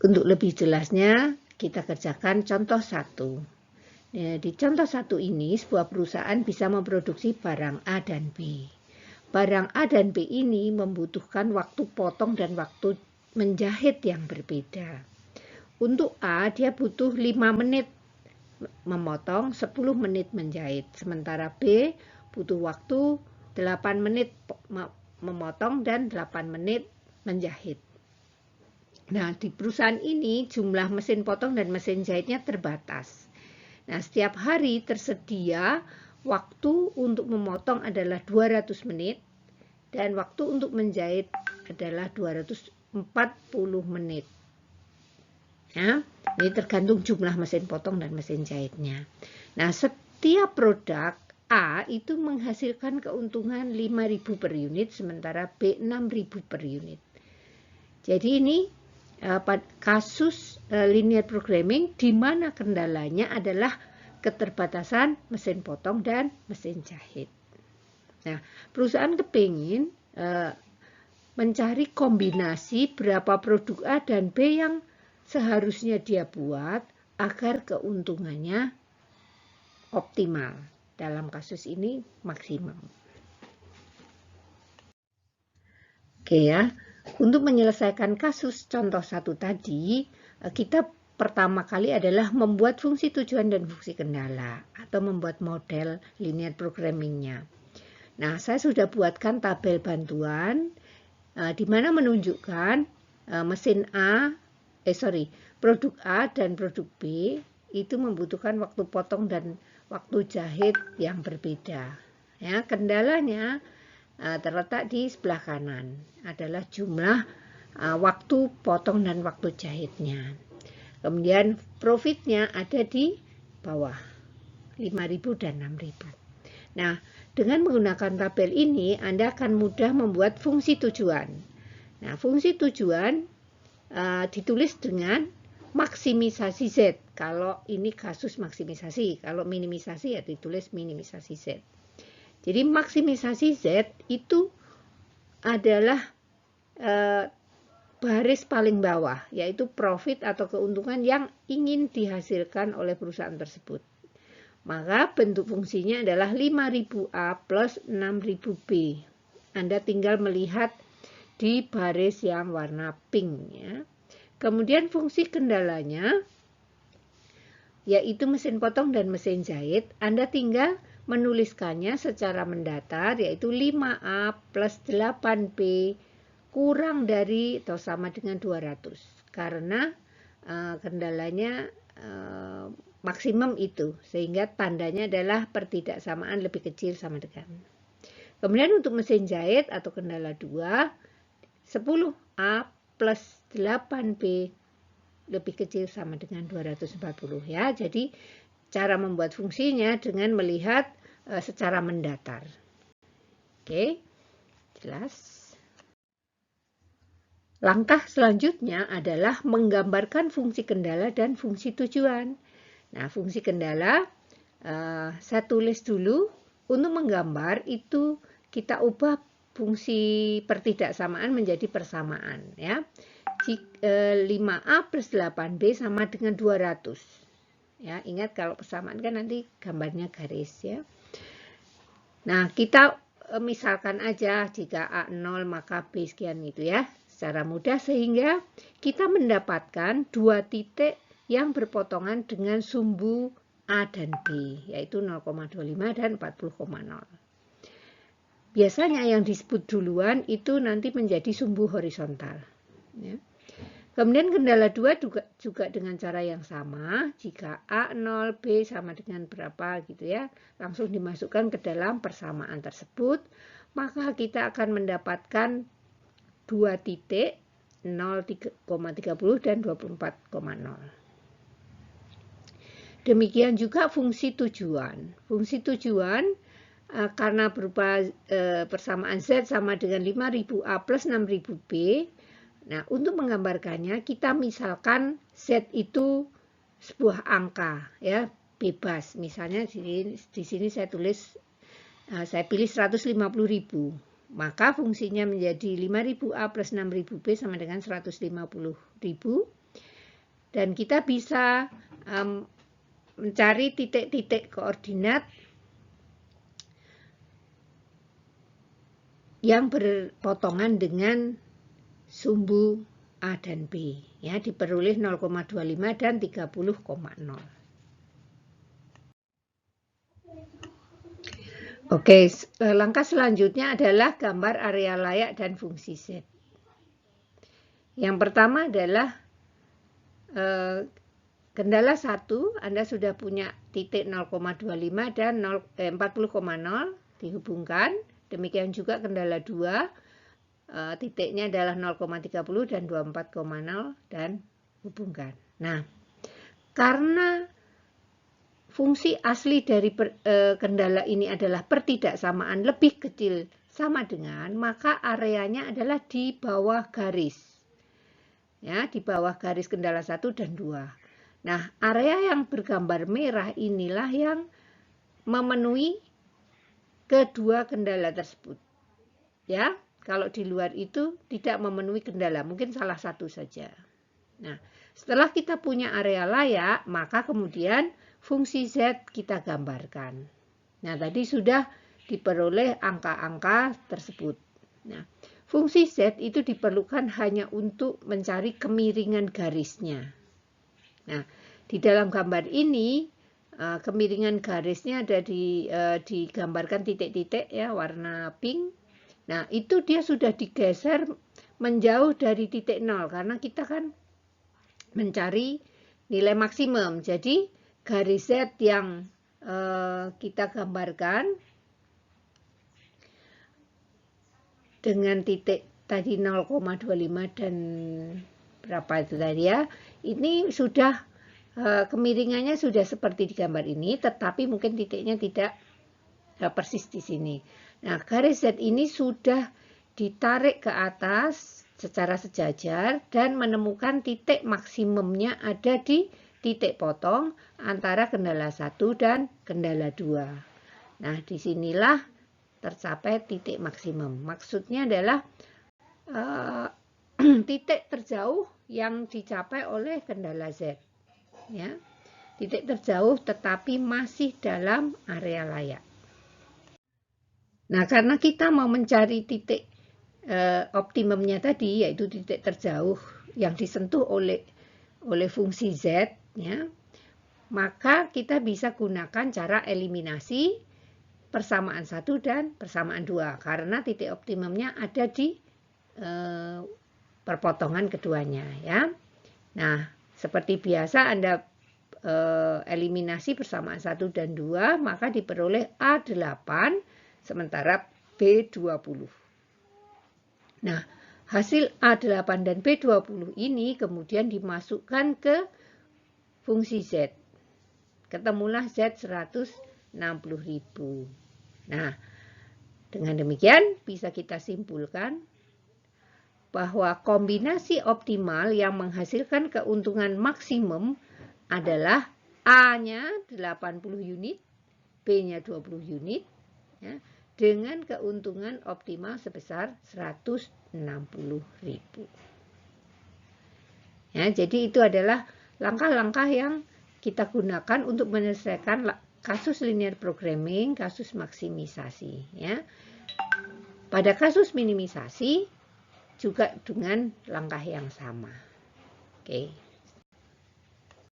Untuk lebih jelasnya, kita kerjakan contoh 1. Di contoh 1 ini, sebuah perusahaan bisa memproduksi barang A dan B. Barang A dan B ini membutuhkan waktu potong dan waktu menjahit yang berbeda. Untuk A, dia butuh 5 menit memotong, 10 menit menjahit. Sementara B butuh waktu 8 menit memotong dan 8 menit menjahit. Nah, di perusahaan ini jumlah mesin potong dan mesin jahitnya terbatas. Nah, setiap hari tersedia waktu untuk memotong adalah 200 menit dan waktu untuk menjahit adalah 240 menit. Ya, ini tergantung jumlah mesin potong dan mesin jahitnya. Nah, setiap produk A itu menghasilkan keuntungan 5.000 per unit, sementara B 6.000 per unit. Jadi ini kasus linear programming di mana kendalanya adalah keterbatasan mesin potong dan mesin jahit. Nah, perusahaan kepingin mencari kombinasi berapa produk A dan B yang seharusnya dia buat agar keuntungannya optimal. Dalam kasus ini maksimum. Oke ya. Untuk menyelesaikan kasus contoh 1 tadi, kita pertama kali adalah membuat fungsi tujuan dan fungsi kendala atau membuat model linear programmingnya. Nah, saya sudah buatkan tabel bantuan di mana menunjukkan produk A dan produk B itu membutuhkan waktu potong dan waktu jahit yang berbeda. Ya, kendalanya terletak di sebelah kanan adalah jumlah waktu potong dan waktu jahitnya. Kemudian profitnya ada di bawah 5.000 dan 6.000. Nah, dengan menggunakan tabel ini Anda akan mudah membuat fungsi tujuan. Nah, fungsi tujuan ditulis dengan maksimisasi Z. Kalau ini kasus maksimisasi, kalau minimisasi ya ditulis minimisasi Z. Jadi maksimisasi Z itu adalah baris paling bawah, yaitu profit atau keuntungan yang ingin dihasilkan oleh perusahaan tersebut. Maka bentuk fungsinya adalah 5.000 A plus 6.000 B. Anda tinggal melihat di baris yang warna pink ya. Kemudian fungsi kendalanya yaitu mesin potong dan mesin jahit. Anda tinggal menuliskannya secara mendatar, yaitu 5A plus 8B kurang dari atau sama dengan 200. Karena kendalanya maksimum itu, sehingga tandanya adalah pertidaksamaan lebih kecil sama dengan. Kemudian untuk mesin jahit atau kendala 2, 10A plus 8B lebih kecil sama dengan 240 ya. Jadi cara membuat fungsinya dengan melihat secara mendatar. Oke, jelas. Langkah selanjutnya adalah menggambarkan fungsi kendala dan fungsi tujuan. Nah, fungsi kendala saya tulis dulu. Untuk menggambar itu kita ubah fungsi pertidaksamaan menjadi persamaan ya. 5A plus 8B sama dengan 200. Ya, ingat kalau persamaan kan nanti gambarnya garis ya. Nah, kita misalkan aja jika A 0 maka B sekian itu ya. Secara mudah sehingga kita mendapatkan 2 titik yang berpotongan dengan sumbu A dan B, yaitu 0,25 dan 40,0. Biasanya yang disebut duluan itu nanti menjadi sumbu horizontal. Ya. Kemudian kendala 2 juga dengan cara yang sama. Jika A 0, B sama dengan berapa gitu ya. Langsung dimasukkan ke dalam persamaan tersebut. Maka kita akan mendapatkan 2 titik 0,30 dan 24,0. Demikian juga fungsi tujuan. Fungsi tujuan karena berupa persamaan Z sama dengan 5.000 A plus 6.000 B. Nah, untuk menggambarkannya kita misalkan Z itu sebuah angka ya, bebas. Misalnya di sini saya tulis saya pilih 150.000. Maka fungsinya menjadi 5.000 A plus 6.000 B sama dengan 150.000. Dan kita bisa mencari titik-titik koordinat yang berpotongan dengan sumbu A dan B, ya, diperoleh 0,25 dan 30,0. Oke, langkah selanjutnya adalah gambar area layak dan fungsi Z. Yang pertama adalah kendala 1, Anda sudah punya titik 0,25 dan 40,0 dihubungkan. Demikian juga kendala 2, titiknya adalah 0,30 dan 24,0 dan hubungkan. Nah, karena fungsi asli dari kendala ini adalah pertidaksamaan lebih kecil sama dengan, maka areanya adalah di bawah garis. Ya, di bawah garis kendala 1 dan 2. Nah, area yang bergambar merah inilah yang memenuhi kedua kendala tersebut. Ya, kalau di luar itu tidak memenuhi kendala, mungkin salah satu saja. Nah, setelah kita punya area layak, maka kemudian fungsi Z kita gambarkan. Nah, tadi sudah diperoleh angka-angka tersebut. Nah, fungsi Z itu diperlukan hanya untuk mencari kemiringan garisnya. Nah, di dalam gambar ini, kemiringan garisnya ada digambarkan titik-titik ya, warna pink. Nah, itu dia sudah digeser menjauh dari titik 0, karena kita kan mencari nilai maksimum. Jadi, garis Z yang kita gambarkan dengan titik tadi 0,25 dan berapa itu tadi ya, ini sudah kemiringannya sudah seperti di gambar ini, tetapi mungkin titiknya tidak persis di sini. Nah, garis Z ini sudah ditarik ke atas secara sejajar dan menemukan titik maksimumnya ada di titik potong antara kendala 1 dan kendala 2. Nah, disinilah tercapai titik maksimum. Maksudnya adalah titik terjauh yang dicapai oleh kendala Z. Ya, titik terjauh tetapi masih dalam area layak. Nah, karena kita mau mencari titik optimumnya tadi, yaitu titik terjauh yang disentuh oleh fungsi Z, ya, maka kita bisa gunakan cara eliminasi persamaan 1 dan persamaan 2, karena titik optimumnya ada di perpotongan keduanya. Ya. Nah, seperti biasa Anda eliminasi persamaan 1 dan 2, maka diperoleh A8, sementara B20. Nah, hasil A8 dan B20 ini kemudian dimasukkan ke fungsi Z. Ketemulah Z 160.000. Nah, dengan demikian bisa kita simpulkan bahwa kombinasi optimal yang menghasilkan keuntungan maksimum adalah A-nya 80 unit, B-nya 20 unit, ya, dengan keuntungan optimal sebesar 160.000. Ya, jadi itu adalah langkah-langkah yang kita gunakan untuk menyelesaikan kasus linear programming, kasus maksimisasi. Ya. Pada kasus minimisasi juga dengan langkah yang sama. Oke.